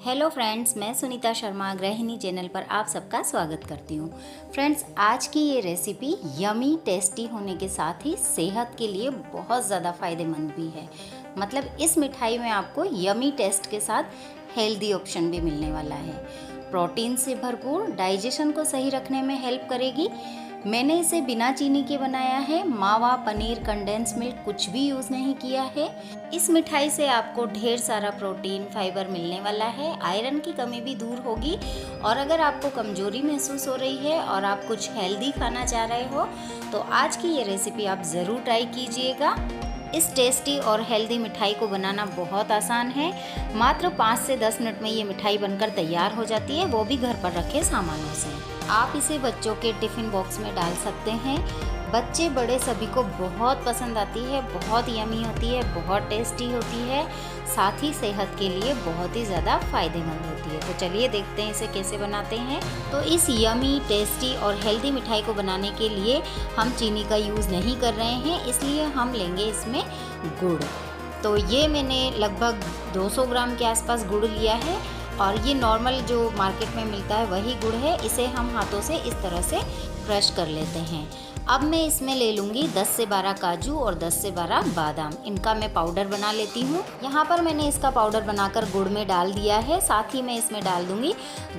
Hello friends, मैं सुनीता शर्मा गृहिणी channel पर आप सबका स्वागत करती हूँ। फ्रेंड्स, आज की ये रेसिपी यमी टेस्टी होने के साथ ही सेहत के लिए बहुत ज़्यादा फ़ायदेमंद भी है। मतलब इस मिठाई में आपको यमी टेस्ट के साथ हेल्दी ऑप्शन भी मिलने वाला है। प्रोटीन से भरपूर, डाइजेशन को सही रखने में हेल्प करेगी। मैंने इसे बिना चीनी के बनाया है। मावा, पनीर, कंडेंस मिल्क कुछ भी यूज़ नहीं किया है। इस मिठाई से आपको ढेर सारा प्रोटीन, फाइबर मिलने वाला है। आयरन की कमी भी दूर होगी। और अगर आपको कमजोरी महसूस हो रही है और आप कुछ हेल्दी खाना चाह रहे हो तो आज की ये रेसिपी आप ज़रूर ट्राई कीजिएगा। इस टेस्टी और हेल्दी मिठाई को बनाना बहुत आसान है। मात्र 5 से 10 मिनट में ये मिठाई बनकर तैयार हो जाती है, वो भी घर पर रखे सामानों से। आप इसे बच्चों के टिफ़िन बॉक्स में डाल सकते हैं। बच्चे बड़े सभी को बहुत पसंद आती है। बहुत यमी होती है, बहुत टेस्टी होती है, साथ ही सेहत के लिए बहुत ही ज़्यादा फ़ायदेमंद होती है। तो चलिए देखते हैं इसे कैसे बनाते हैं। तो इस यमी, टेस्टी और हेल्दी मिठाई को बनाने के लिए हम चीनी का यूज़ नहीं कर रहे हैं, इसलिए हम लेंगे इसमें गुड़। तो ये मैंने लगभग 200 ग्राम के आसपास गुड़ लिया है और ये नॉर्मल जो मार्केट में मिलता है वही गुड़ है। इसे हम हाथों से इस तरह से क्रश कर लेते हैं। अब मैं इसमें ले लूँगी 10 से 12 काजू और 10 से 12 बादाम। इनका मैं पाउडर बना लेती हूँ। यहाँ पर मैंने इसका पाउडर बनाकर गुड़ में डाल दिया है। साथ ही मैं इसमें डाल दूँगी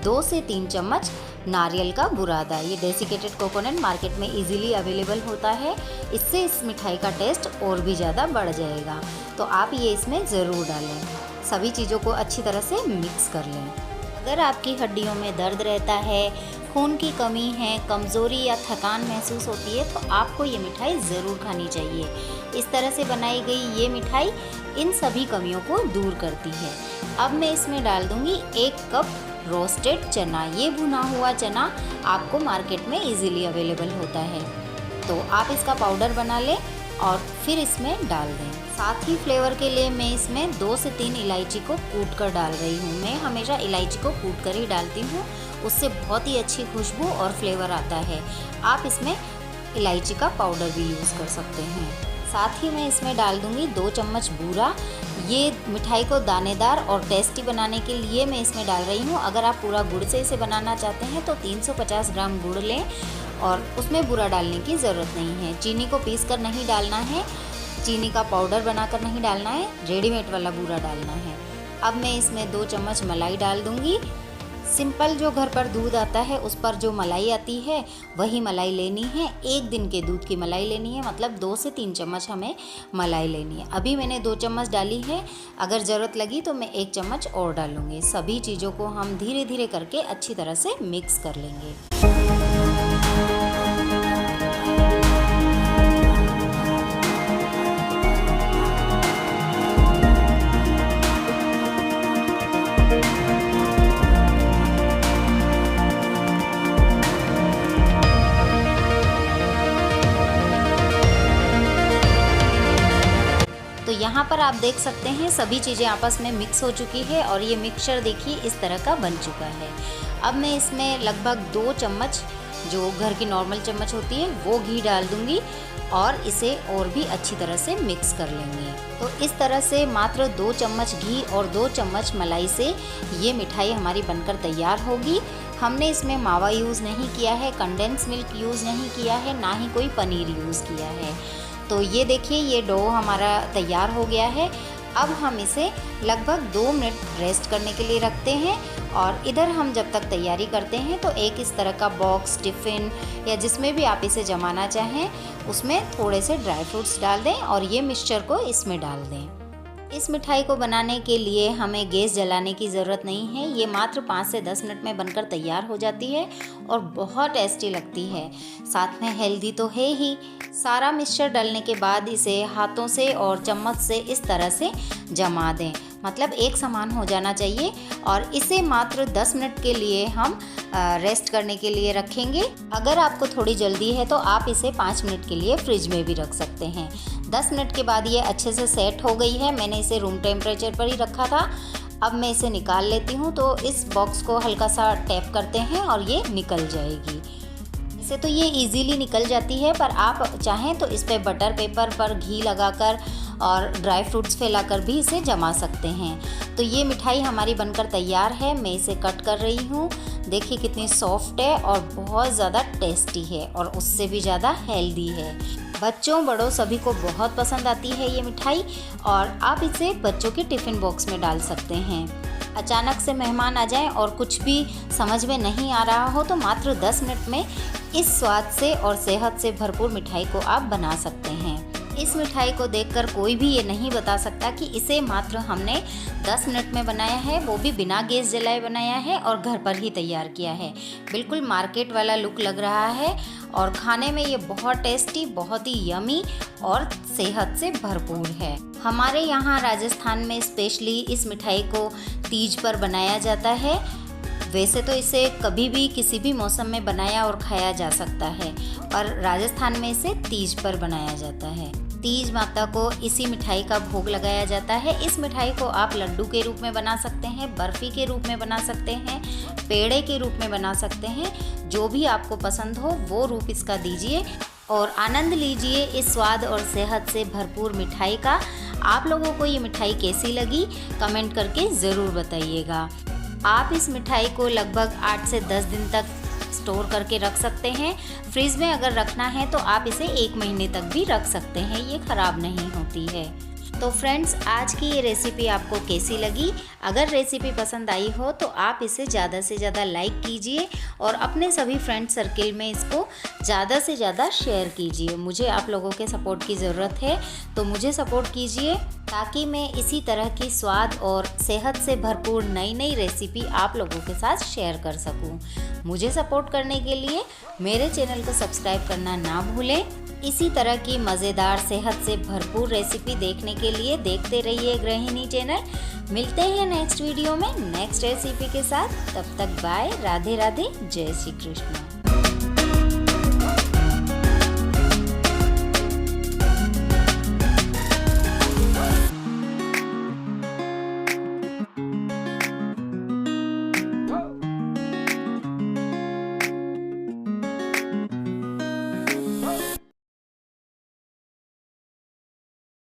2 से 3 चम्मच नारियल का बुरादा। ये डेसिकेटेड कोकोनट मार्केट में इजीली अवेलेबल होता है। इससे इस मिठाई का टेस्ट और भी ज़्यादा बढ़ जाएगा। तो आप ये इसमें ज़रूर डालें। सभी चीज़ों को अच्छी तरह से मिक्स कर लें। अगर आपकी हड्डियों में दर्द रहता है, खून की कमी है, कमज़ोरी या थकान महसूस होती है तो आपको ये मिठाई ज़रूर खानी चाहिए। इस तरह से बनाई गई ये मिठाई इन सभी कमियों को दूर करती है। अब मैं इसमें डाल दूँगी 1 कप रोस्टेड चना। ये भुना हुआ चना आपको मार्केट में इजीली अवेलेबल होता है। तो आप इसका पाउडर बना लें और फिर इसमें डाल दें। साथ ही फ्लेवर के लिए मैं इसमें 2 से 3 इलायची को कूट कर डाल रही हूँ। मैं हमेशा इलायची को कूट कर ही डालती हूँ, उससे बहुत ही अच्छी खुशबू और फ्लेवर आता है। आप इसमें इलायची का पाउडर भी यूज़ कर सकते हैं। साथ ही मैं इसमें डाल दूँगी 2 चम्मच बूरा। ये मिठाई को दानेदार और टेस्टी बनाने के लिए मैं इसमें डाल रही हूँ। अगर आप पूरा गुड़ से इसे बनाना चाहते हैं तो 350 ग्राम गुड़ लें और उसमें बूरा डालने की ज़रूरत नहीं है। चीनी को पीस कर नहीं डालना है, चीनी का पाउडर बनाकर नहीं डालना है, रेडीमेड वाला बूरा डालना है। अब मैं इसमें 2 चम्मच मलाई डाल दूँगी। सिंपल जो घर पर दूध आता है उस पर जो मलाई आती है वही मलाई लेनी है। 1 दिन के दूध की मलाई लेनी है, मतलब 2 से 3 चम्मच हमें मलाई लेनी है। अभी मैंने 2 चम्मच डाली है, अगर ज़रूरत लगी तो मैं 1 चम्मच और डालूँगी। सभी चीज़ों को हम धीरे धीरे करके अच्छी तरह से मिक्स कर लेंगे। तो यहाँ पर आप देख सकते हैं सभी चीज़ें आपस में मिक्स हो चुकी है और ये मिक्सचर देखिए इस तरह का बन चुका है। अब मैं इसमें लगभग 2 चम्मच जो घर की नॉर्मल चम्मच होती है वो घी डाल दूँगी और इसे और भी अच्छी तरह से मिक्स कर लेंगे। तो इस तरह से मात्र 2 चम्मच घी और 2 चम्मच मलाई से ये मिठाई हमारी बनकर तैयार होगी। हमने इसमें मावा यूज़ नहीं किया है, कंडेंस मिल्क यूज़ नहीं किया है, ना ही कोई पनीर यूज़ किया है। तो ये देखिए ये डो हमारा तैयार हो गया है। अब हम इसे लगभग 2 मिनट रेस्ट करने के लिए रखते हैं और इधर हम जब तक तैयारी करते हैं तो एक इस तरह का बॉक्स, टिफ़िन या जिसमें भी आप इसे जमाना चाहें उसमें थोड़े से ड्राई फ्रूट्स डाल दें और ये मिक्सचर को इसमें डाल दें। इस मिठाई को बनाने के लिए हमें गैस जलाने की ज़रूरत नहीं है। ये मात्र 5 से 10 मिनट में बनकर तैयार हो जाती है और बहुत टेस्टी लगती है। साथ में हेल्दी तो है ही। सारा मिक्सचर डालने के बाद इसे हाथों से और चम्मच से इस तरह से जमा दें, मतलब एक समान हो जाना चाहिए। और इसे मात्र 10 मिनट के लिए हम रेस्ट करने के लिए रखेंगे। अगर आपको थोड़ी जल्दी है तो आप इसे 5 मिनट के लिए फ्रिज में भी रख सकते हैं। 10 मिनट के बाद ये अच्छे से सेट हो गई है। मैंने इसे रूम टेम्परेचर पर ही रखा था। अब मैं इसे निकाल लेती हूँ। तो इस बॉक्स को हल्का सा टैप करते हैं और ये निकल जाएगी। वैसे तो ये इजीली निकल जाती है, पर आप चाहें तो इस पे बटर पेपर पर घी लगाकर और ड्राई फ्रूट्स फैलाकर भी इसे जमा सकते हैं। तो ये मिठाई हमारी बनकर तैयार है। मैं इसे कट कर रही हूँ। देखिए कितनी सॉफ्ट है और बहुत ज़्यादा टेस्टी है और उससे भी ज़्यादा हेल्दी है। बच्चों बड़ों सभी को बहुत पसंद आती है ये मिठाई और आप इसे बच्चों के टिफ़िन बॉक्स में डाल सकते हैं। अचानक से मेहमान आ जाएं और कुछ भी समझ में नहीं आ रहा हो तो मात्र 10 मिनट में इस स्वाद से और सेहत से भरपूर मिठाई को आप बना सकते हैं। इस मिठाई को देखकर कोई भी ये नहीं बता सकता कि इसे मात्र हमने 10 मिनट में बनाया है, वो भी बिना गैस जलाए बनाया है और घर पर ही तैयार किया है। बिल्कुल मार्केट वाला लुक लग रहा है और खाने में ये बहुत टेस्टी, बहुत ही यमी और सेहत से भरपूर है। हमारे यहाँ राजस्थान में स्पेशली इस मिठाई को तीज पर बनाया जाता है। वैसे तो इसे कभी भी किसी भी मौसम में बनाया और खाया जा सकता है, पर राजस्थान में इसे तीज पर बनाया जाता है। तीज माता को इसी मिठाई का भोग लगाया जाता है। इस मिठाई को आप लड्डू के रूप में बना सकते हैं, बर्फ़ी के रूप में बना सकते हैं, पेड़े के रूप में बना सकते हैं। जो भी आपको पसंद हो वो रूप इसका दीजिए और आनंद लीजिए इस स्वाद और सेहत से भरपूर मिठाई का। आप लोगों को ये मिठाई कैसी लगी कमेंट करके ज़रूर बताइएगा। आप इस मिठाई को लगभग 8 से 10 दिन तक स्टोर करके रख सकते हैं। फ्रिज में अगर रखना है तो आप इसे 1 महीने तक भी रख सकते हैं, ये ख़राब नहीं होती है। तो फ्रेंड्स, आज की ये रेसिपी आपको कैसी लगी? अगर रेसिपी पसंद आई हो तो आप इसे ज़्यादा से ज़्यादा लाइक कीजिए और अपने सभी फ्रेंड सर्किल में इसको ज़्यादा से ज़्यादा शेयर कीजिए। मुझे आप लोगों के सपोर्ट की ज़रूरत है, तो मुझे सपोर्ट कीजिए ताकि मैं इसी तरह की स्वाद और सेहत से भरपूर नई नई रेसिपी आप लोगों के साथ शेयर कर सकूं। मुझे सपोर्ट करने के लिए मेरे चैनल को सब्सक्राइब करना ना भूलें। इसी तरह की मज़ेदार सेहत से भरपूर रेसिपी देखने के लिए देखते रहिए गृहिणी चैनल। मिलते हैं नेक्स्ट वीडियो में नेक्स्ट रेसिपी के साथ। तब तक बाय, राधे राधे, जय श्री कृष्ण।